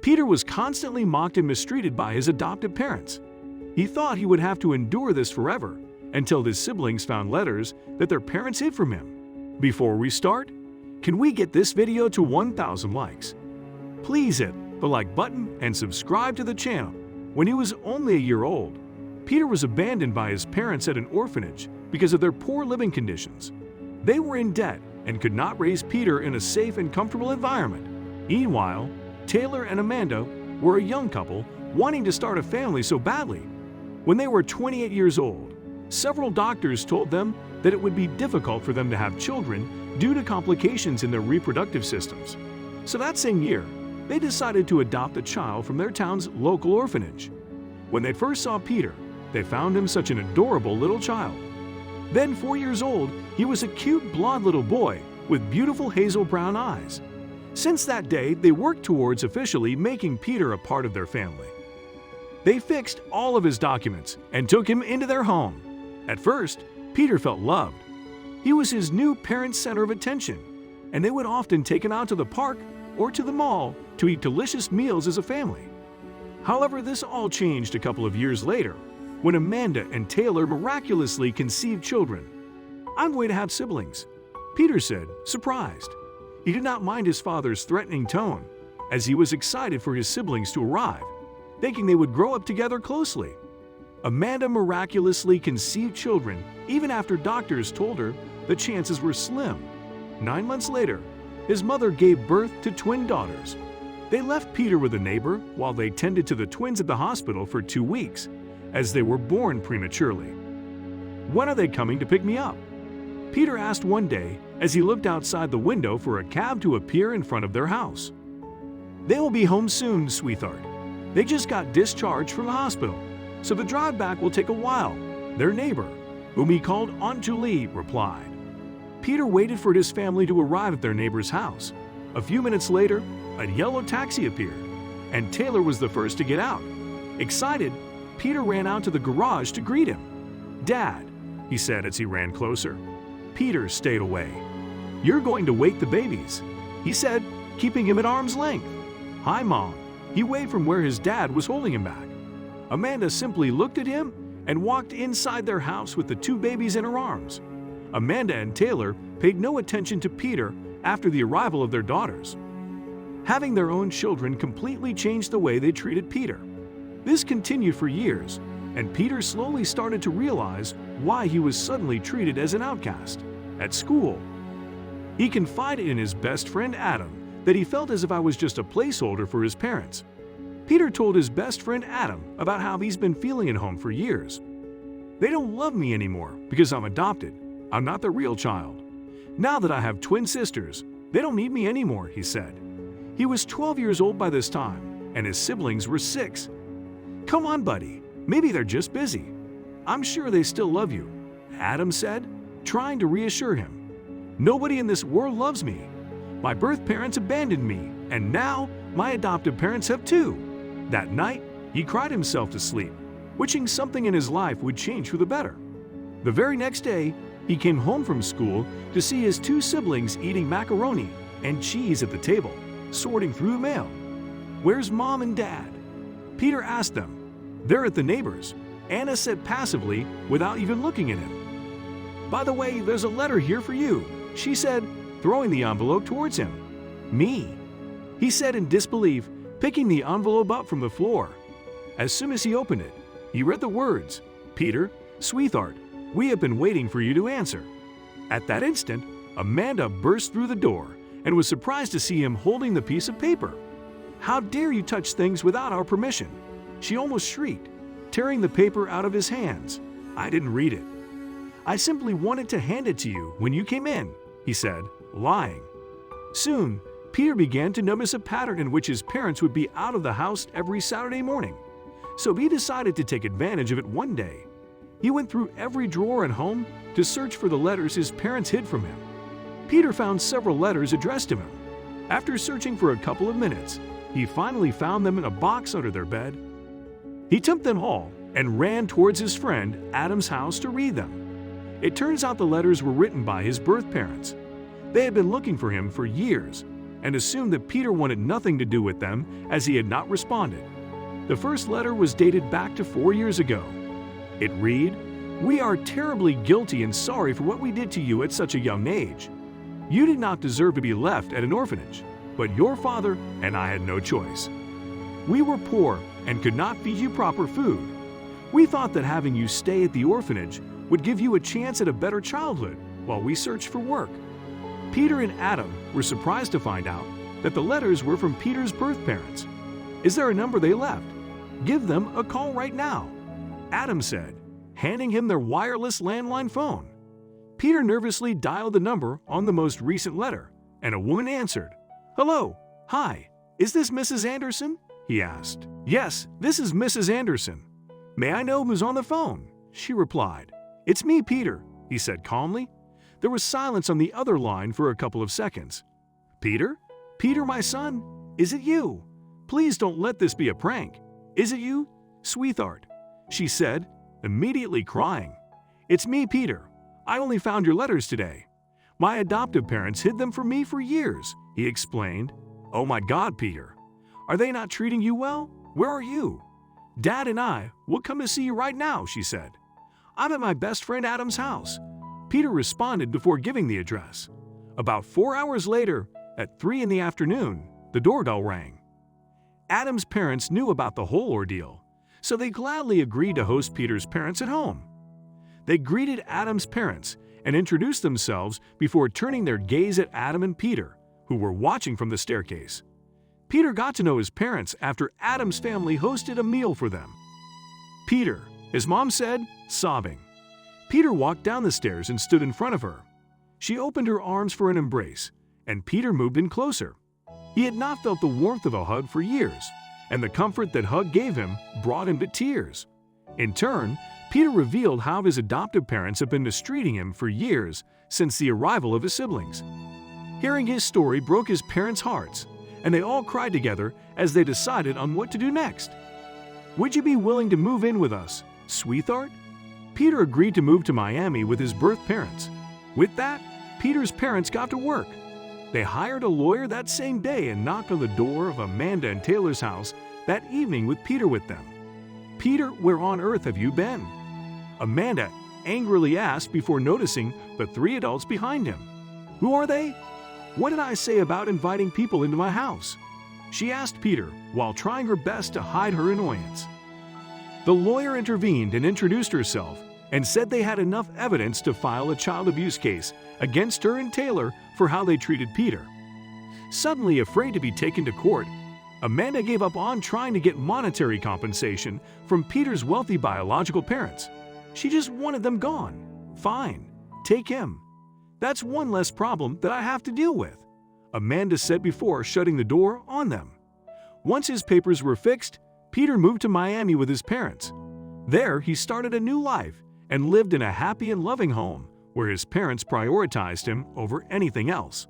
Peter was constantly mocked and mistreated by his adoptive parents. He thought he would have to endure this forever until his siblings found letters that their parents hid from him. Before we start, can we get this video to 1,000 likes? Please hit the like button and subscribe to the channel. When he was only a year old, Peter was abandoned by his parents at an orphanage because of their poor living conditions. They were in debt and could not raise Peter in a safe and comfortable environment. Meanwhile, Taylor and Amanda were a young couple wanting to start a family so badly. When they were 28 years old, several doctors told them that it would be difficult for them to have children due to complications in their reproductive systems. So that same year, they decided to adopt a child from their town's local orphanage. When they first saw Peter, they found him such an adorable little child. Then 4 years old, he was a cute blonde little boy with beautiful hazel brown eyes. Since that day, they worked towards officially making Peter a part of their family. They fixed all of his documents and took him into their home. At first, Peter felt loved. He was his new parents' center of attention, and they would often take him out to the park or to the mall to eat delicious meals as a family. However, this all changed a couple of years later when Amanda and Taylor miraculously conceived children. "I'm going to have siblings," Peter said, surprised. He did not mind his father's threatening tone, as he was excited for his siblings to arrive, thinking they would grow up together closely. Amanda miraculously conceived children even after doctors told her the chances were slim. 9 months later, his mother gave birth to twin daughters. They left Peter with a neighbor while they tended to the twins at the hospital for 2 weeks, as they were born prematurely. "When are they coming to pick me up?" Peter asked one day as he looked outside the window for a cab to appear in front of their house. "They will be home soon, sweetheart. They just got discharged from the hospital, so the drive back will take a while," their neighbor, whom he called Aunt Julie, replied. Peter waited for his family to arrive at their neighbor's house. A few minutes later, a yellow taxi appeared, and Taylor was the first to get out. Excited, Peter ran out to the garage to greet him. "Dad," he said as he ran closer. Peter stayed away. "You're going to wake the babies," he said, keeping him at arm's length. "Hi, Mom," he waved from where his dad was holding him back. Amanda simply looked at him and walked inside their house with the 2 babies in her arms. Amanda and Taylor paid no attention to Peter after the arrival of their daughters. Having their own children completely changed the way they treated Peter. This continued for years, and Peter slowly started to realize why he was suddenly treated as an outcast. At school, he confided in his best friend Adam that he felt as if I was just a placeholder for his parents. Peter told his best friend Adam about how he's been feeling at home for years. "They don't love me anymore because I'm adopted. I'm not the real child. Now that I have twin sisters, they don't need me anymore," he said. He was 12 years old by this time, and his siblings were 6. "Come on, buddy. Maybe they're just busy. I'm sure they still love you," Adam said, trying to reassure him. "Nobody in this world loves me. My birth parents abandoned me, and now my adoptive parents have too." That night, he cried himself to sleep, wishing something in his life would change for the better. The very next day, he came home from school to see his 2 siblings eating macaroni and cheese at the table, sorting through the mail. "Where's Mom and Dad?" Peter asked them. "They're at the neighbor's," Anna said passively without even looking at him. "By the way, there's a letter here for you," she said, throwing the envelope towards him. "Me?" he said in disbelief, picking the envelope up from the floor. As soon as he opened it, he read the words, "Peter, sweetheart, we have been waiting for you to answer." At that instant, Amanda burst through the door and was surprised to see him holding the piece of paper. "How dare you touch things without our permission?" she almost shrieked, tearing the paper out of his hands. "I didn't read it. I simply wanted to hand it to you when you came in," he said, lying. Soon, Peter began to notice a pattern in which his parents would be out of the house every Saturday morning. So he decided to take advantage of it one day. He went through every drawer at home to search for the letters his parents hid from him. Peter found several letters addressed to him. After searching for a couple of minutes, he finally found them in a box under their bed. He took them all and ran towards his friend Adam's house to read them. It turns out the letters were written by his birth parents. They had been looking for him for years, and assumed that Peter wanted nothing to do with them as he had not responded. The first letter was dated back to 4 years ago. It read, "We are terribly guilty and sorry for what we did to you at such a young age. You did not deserve to be left at an orphanage, but your father and I had no choice. We were poor and could not feed you proper food. We thought that having you stay at the orphanage would give you a chance at a better childhood while we searched for work." Peter and Adam were surprised to find out that the letters were from Peter's birth parents. "Is there a number they left? Give them a call right now," Adam said, handing him their wireless landline phone. Peter nervously dialed the number on the most recent letter, and a woman answered. "Hello, hi, is this Mrs. Anderson?" he asked. "Yes, this is Mrs. Anderson. May I know who's on the phone?" she replied. "It's me, Peter," he said calmly. There was silence on the other line for a couple of seconds. "Peter? Peter, my son? Is it you? Please don't let this be a prank. Is it you, sweetheart?" she said, immediately crying. "It's me, Peter. I only found your letters today. My adoptive parents hid them from me for years," he explained. "Oh my God, Peter. Are they not treating you well? Where are you?" "Dad and I will come to see you right now," she said. "I'm at my best friend Adam's house," Peter responded before giving the address. About 4 hours later, at 3 in the afternoon, the doorbell rang. Adam's parents knew about the whole ordeal, so they gladly agreed to host Peter's parents at home. They greeted Adam's parents and introduced themselves before turning their gaze at Adam and Peter, who were watching from the staircase. Peter got to know his parents after Adam's family hosted a meal for them. "Peter," his mom said, sobbing. Peter walked down the stairs and stood in front of her. She opened her arms for an embrace, and Peter moved in closer. He had not felt the warmth of a hug for years, and the comfort that hug gave him brought him to tears. In turn, Peter revealed how his adoptive parents have been mistreating him for years since the arrival of his siblings. Hearing his story broke his parents' hearts, and they all cried together as they decided on what to do next. "Would you be willing to move in with us, sweetheart?" Peter agreed to move to Miami with his birth parents. With that, Peter's parents got to work. They hired a lawyer that same day and knocked on the door of Amanda and Taylor's house that evening with Peter with them. "Peter, where on earth have you been?" Amanda angrily asked before noticing the 3 adults behind him. "Who are they? What did I say about inviting people into my house?" she asked Peter while trying her best to hide her annoyance. The lawyer intervened and introduced herself and said they had enough evidence to file a child abuse case against her and Taylor for how they treated Peter. Suddenly afraid to be taken to court, Amanda gave up on trying to get monetary compensation from Peter's wealthy biological parents. She just wanted them gone. "Fine, take him. That's one less problem that I have to deal with," Amanda said before shutting the door on them. Once his papers were fixed, Peter moved to Miami with his parents. There, he started a new life and lived in a happy and loving home where his parents prioritized him over anything else.